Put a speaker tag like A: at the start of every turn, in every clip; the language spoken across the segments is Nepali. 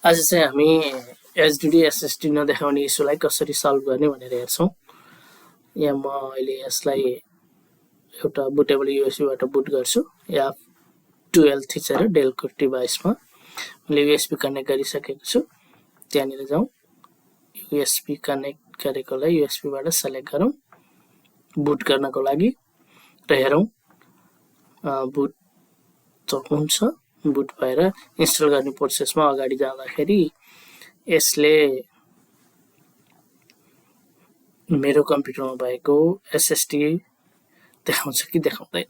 A: आज चाहिँ हामी एचडिडी एसएसडी नदेखाउने इस्युलाई कसरी सल्भ गर्ने भनेर हेर्छौँ। यहाँ म अहिले यसलाई एउटा बुटेबल युएसबीबाट बुट गर्छु या 12 थिचेर डेलको डिभाइसमा मैले युएसबी कनेक्ट गरिसकेको छु। त्यहाँनिर जाउँ, युएसबी कनेक्ट गरेकोलाई युएसबीबाट सेलेक्ट गरौँ बुट गर्नको लागि र हेरौँ बुट त हुन्छ। बुट भएर इन्स्टल गर्ने प्रोसेसमा अगाडि जाँदाखेरि यसले मेरो कम्प्युटरमा भएको एसएसडी देखाउँछ कि देखाउँदैन।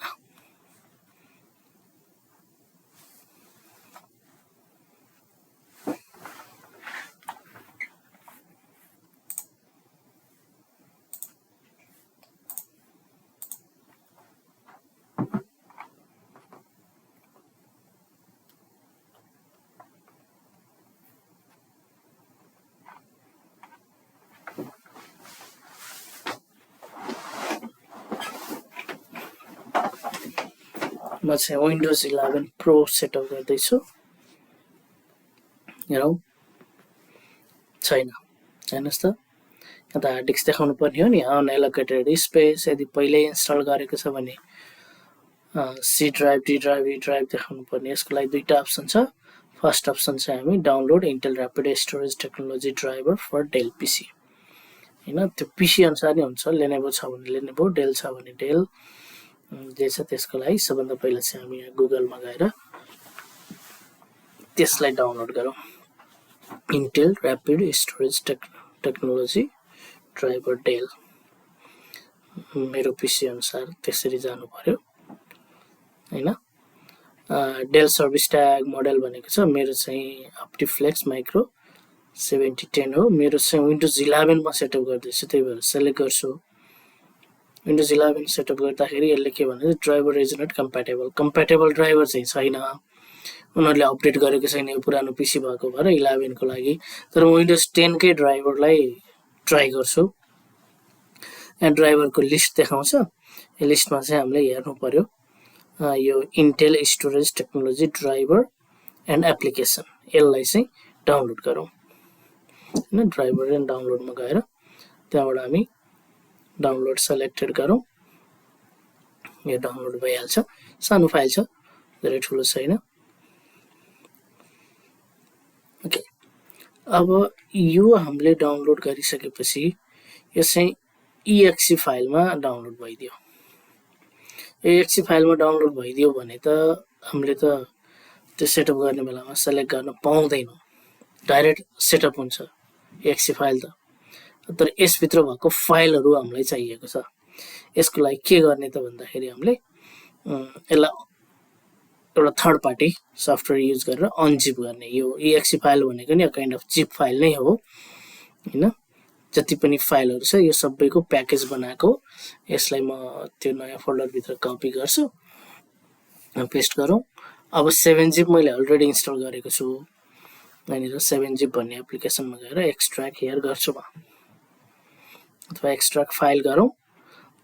A: म चाहिँ विन्डोज 11 प्रो सेटअप गर्दैछु। हेरौँ, छैन। हेर्नुहोस् त, यहाँ त हार्ड डिस्क देखाउनु पर्ने हो नि, अनएलोकेटेड स्पेस। यदि पहिल्यै इन्स्टल गरेको छ भने सी ड्राइभ, डी ड्राइभ, ई ड्राइभ देखाउनु पर्ने। यसको लागि दुईटा अप्सन छ। फर्स्ट अप्सन चाहिँ हामी download Intel rapid storage technology driver for Dell PC, होइन, त्यो पिसी अनुसार नै हुन्छ। लेनेभो छ भने लेनेभो, डेल छ भने डेल, जे छ त्यसको लागि सबभन्दा पहिला चाहिँ हामी यहाँ गुगलमा गएर त्यसलाई डाउनलोड गरौँ। Intel rapid storage technology driver Dell. मेरो पिसी अनुसार त्यसरी जानु पर्यो, होइन। डेल सर्भिस ट्याग मोडल भनेको छ, मेरो चाहिँ अप्टिफ्लेक्स माइक्रो 7010 हो। मेरो चाहिँ विन्डोज 11 मा सेटअप गर्दैछु, त्यही भएर सेलेक्ट गर्छु। विन्डोज 11 सेटअप गर्दाखेरि यसले के भन्छ, driver is not compatible driver चाहिँ छैन। उनीहरूले अपडेट गरेको छैन यो पुरानो पिसी भएको भएर 11 को लागि। तर म विन्डोज 10 कै ड्राइभरलाई ट्राई गर्छु। यहाँ ड्राइभरको लिस्ट देखाउँछ। यो लिस्टमा चाहिँ हामीले हेर्नु पर्यो यो Intel storage technology driver and application, यसलाई चाहिँ डाउनलोड गरौँ, होइन। ड्राइभर एन्ड डाउनलोडमा गएर त्यहाँबाट हामी डाउनलोड सेलेक्टेड गरौँ। यो डाउनलोड भइहाल्छ। सानो फाइल छ, धेरै ठुलो छैन। ओके, अब यो हामीले डाउनलोड गरिसकेपछि यो चाहिँ EXE फाइलमा डाउनलोड भइदियो। EXE फाइलमा डाउनलोड भइदियो भने त हामीले त त्यो सेटअप गर्ने बेलामा सेलेक्ट गर्न पाउँदैनौँ, डाइरेक्ट सेटअप हुन्छ EXE फाइल त। तर यसभित्र भएको फाइलहरू हामीलाई चाहिएको छ। यसको लागि के गर्ने त भन्दाखेरि हामीले यसलाई एउटा थर्ड पार्टी सफ्टवेयर युज गरेर अनजिप गर्ने। यो EXE फाइल भनेको नि काइन्ड अफ जिप फाइल नै हो, होइन। जति पनि फाइलहरू छ यो सबैको प्याकेज बनाएको। यसलाई म त्यो नयाँ फोल्डरभित्र कपी गर्छु, पेस्ट गरौँ। अब 7zip मैले अलरेडी इन्स्टल गरेको छु। यहाँनिर 7zip भन्ने एप्लिकेसनमा गएर एक्सट्र्याक्ट हियर गर्छु म, अथवा एक्सट्र्याक्ट फाइल गरौँ।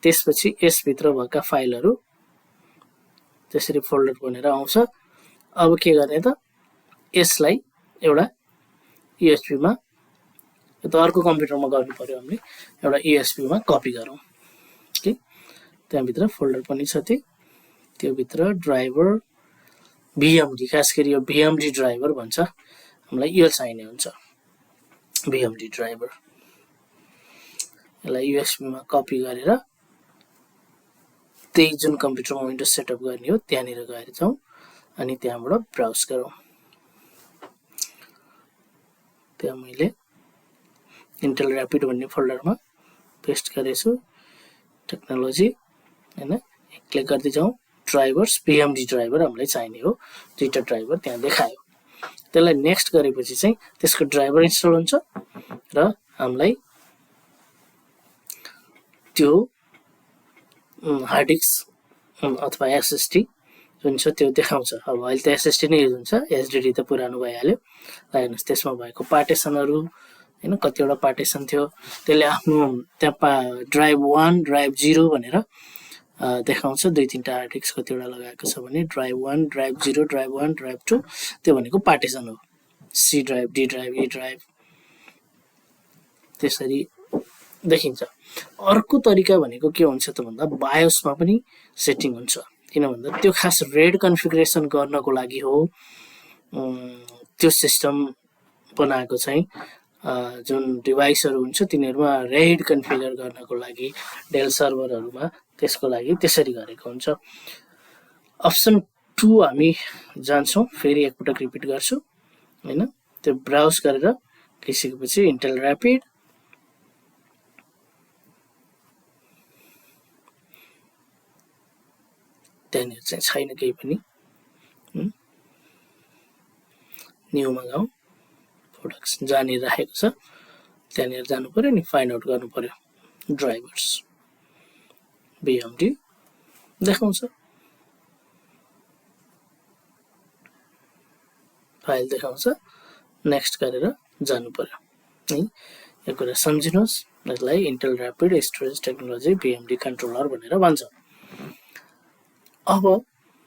A: त्यसपछि यसभित्र भएका फाइलहरू त्यसरी फोल्डर बनेर आउँछ। अब के गर्ने त, यसलाई एउटा युएसबीमा, यो त अर्को कम्प्युटरमा गर्नु पर्यो हामीले, एउटा युएसबीमा कपी गरौँ। ओके, त्यहाँभित्र फोल्डर पनि छ, त्योभित्र ड्राइभर VMD, खास गरी यो VMD ड्राइभर भन्छ, हामीलाई यो चाहिने हुन्छ VMD ड्राइभर। यसलाई युएसबीमा कपी गरेर त्यही जुन कम्प्युटरमा विन्डोज सेटअप गर्ने हो त्यहाँनिर गएर जाउँ अनि त्यहाँबाट ब्राउज गरौँ। त्यहाँ मैले इन्टेल ऱ्यापिड भन्ने फोल्डरमा पेस्ट गरेछु टेक्नोलोजी, होइन। क्लिक गर्दै जाउँ। ड्राइभर्स VMD ड्राइभर हामीलाई चाहिने हो, दुईटा ड्राइभर त्यहाँ देखायो। त्यसलाई नेक्स्ट गरेपछि चाहिँ त्यसको ड्राइभर इन्स्टल हुन्छ र हामीलाई त्यो हार्ड डिस्क अथवा SSD जुन छ त्यो देखाउँछ। अब अहिले त SSD नै युज हुन्छ, HDD त पुरानो भइहाल्यो। हेर्नुहोस् त्यसमा भएको पार्टेसनहरू, होइन, कतिवटा पार्टेसन थियो। त्यसले आफ्नो त्यहाँ ड्राइभ 1 ड्राइभ 0 भनेर देखाउँछ। दुई तीनटा हार्ड डिस्क कतिवटा लगाएको छ भने ड्राइभ 1 ड्राइभ 0 ड्राइभ 1 ड्राइभ 2, त्यो भनेको पार्टेसन हो। सी ड्राइभ, डी ड्राइभ, ई ड्राइभ त्यसरी देखिन्छ। अर्को तरिका भनेको के हुन्छ त भन्दा बायोसमा पनि सेटिङ हुन्छ। किन भन्दा त्यो खास रेड कन्फिगरेसन गर्नको लागि हो त्यो सिस्टम बनाएको चाहिँ जुन डिभाइसहरू हुन्छ तिनीहरूमा रेड कन्फिगर गर्नको लागि डेल सर्भरहरूमा त्यसको लागि त्यसरी गरेको हुन्छ। अप्सन 2 हामी जान्छौँ, फेरि एकपटक रिपिट गर्छु हैन। त्यो ब्राउज गरेर गइसकेपछि इन्टेल ऱ्यापिड त्यहाँनिर चाहिँ छैन केही पनि। न्यूमा जाउँ, प्रोडक्ट्स जहाँनिर राखेको छ त्यहाँनिर जानु पर्यो नि, फाइन्ड आउट गर्नु पर्यो। ड्राइभर्स BMD देखाउँछ, फाइल देखाउँछ, नेक्स्ट गरेर जानु पर्यो है। यो कुरा सम्झिनुहोस्, यसलाई Intel rapid storage technology BMD controller भनेर भन्छ। अब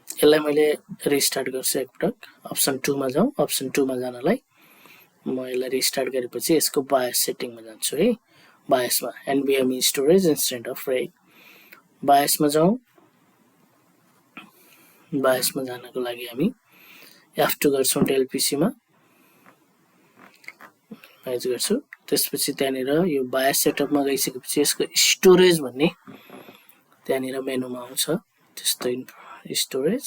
A: यसलाई मैले रिस्टार्ट गर्छु एकपटक। अप्सन 2 मा जाउँ। अप्सन 2 मा जानलाई म यसलाई रिस्टार्ट गरेपछि यसको बायोस सेटिङमा जान्छु है। बायोसमा NVMe storage instant of RAID बायोसमा जाउँ। बायोसमा जानको लागि हामी F2 गर्छौँ डेल पीसीमा, म्याच गर्छु। त्यसपछि त्यहाँनिर यो बायोस सेटअपमा गइसकेपछि यसको स्टोरेज भन्ने त्यहाँनिर मेनुमा आउँछ। त्यस्तो स्टोरेज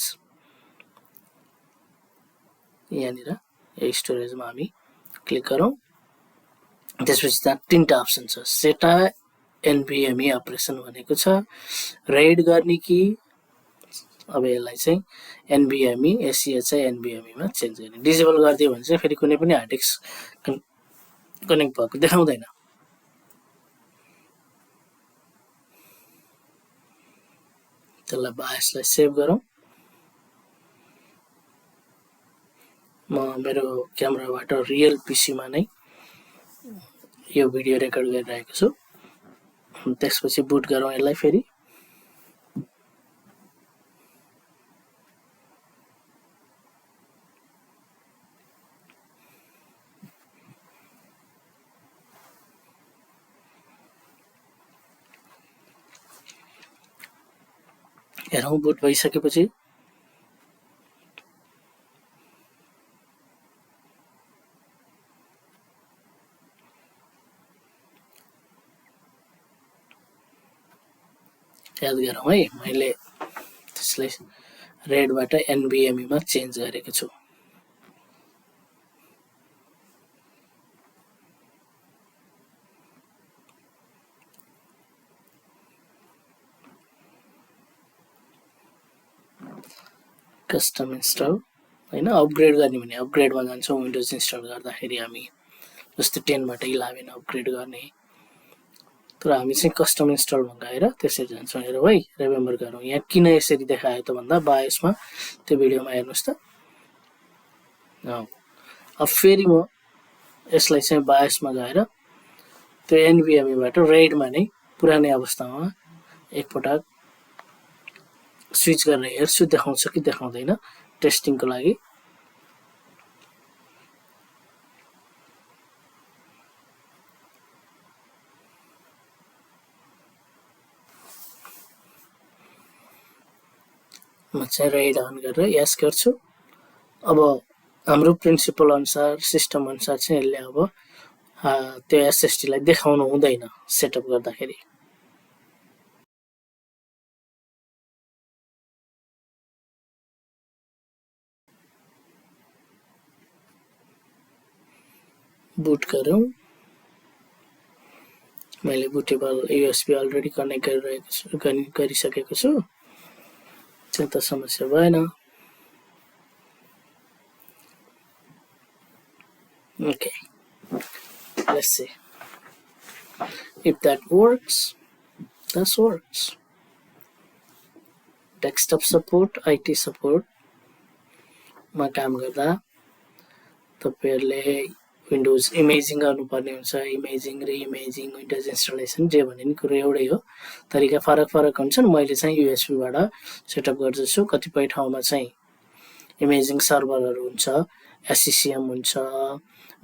A: यहाँनिर यो स्टोरेजमा हामी क्लिक गरौँ। त्यसपछि त्यहाँ 3टा अप्सन छ। सेटा NVMe अपरेसन भनेको छ, रेड गर्ने कि अब यसलाई चाहिँ NVMe SCHI NVMe मा चेन्ज गर्ने। डिसेबल गरिदियो भने चाहिँ फेरि कुनै पनि हार्ड डिस्क कनेक्ट भएको देखाउँदैन। त्यसलाई बायोसलाई सेभ गरौँ। म मेरो क्यामेराबाट रियल पीसीमा नै यो भिडियो रेकर्ड गरिरहेको छु। त्यसपछि बुट गरौँ यसलाई फेरि। हेरौँ बुट भइसकेपछि याद गरौँ है, मैले त्यसलाई रेडबाट NVMe मा चेन्ज गरेको छु। कस्टम इन्स्टल हैन, अपग्रेड गर्ने भने अपग्रेडमा जान्छौँ। विन्डोज इन्स्टल गर्दाखेरि हामी जस्तै 10 बाट 11 अपग्रेड गर्ने, तर हामी चाहिँ कस्टम इन्स्टलमा गएर त्यसरी जान्छौँ। हेरौँ है, रिमेम्बर गरौँ यहाँ किन यसरी देखायो त भन्दा बायोसमा त्यो भिडियोमा हेर्नुहोस् त। अब फेरि म यसलाई चाहिँ बायोसमा गएर त्यो NVMe बाट रेडमा नै पुरानै अवस्थामा एकपटक स्विच गरेर हेर्छु देखाउँछ कि देखाउँदैन टेस्टिङको लागि। म चाहिँ रेड अन गरेर यस गर्छु। अब हाम्रो प्रिन्सिपल अनुसार सिस्टम अनुसार चाहिँ यसले अब त्यो SSD लाई देखाउनु हुँदैन सेटअप गर्दाखेरि। बुट गरौँ। मैले बुटेबल USB अलरेडी कनेक्ट गरिसकेको छु, त्यो त समस्या भएन। Okay, let's see if that works. That works. Desktop support, IT support मा काम गर्दा तपाईहरुले विन्डोज इमेजिङ गर्नुपर्ने हुन्छ। इमेजिङ, रिइमेजिङ, विन्डोज इन्स्टलेसन जे भने नि कुरो एउटै हो, तरिका फरक फरक हुन्छन्। मैले चाहिँ USB बाट सेटअप गर्दैछु। कतिपय ठाउँमा चाहिँ इमेजिङ सर्भरहरु हुन्छ, SCCM हुन्छ,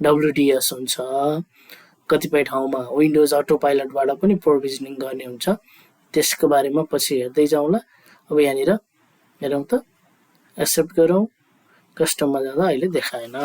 A: WDS हुन्छ, कतिपय ठाउँमा विन्डोज अटो पाइलटबाट पनि प्रोभिजनिङ गर्ने हुन्छ। त्यसको बारेमा पछि हेर्दै जाउँला। अब यहाँनिर हेरौँ त, एक्सेप्ट गरौँ, कस्टममा जाँदा अहिले देखाएन।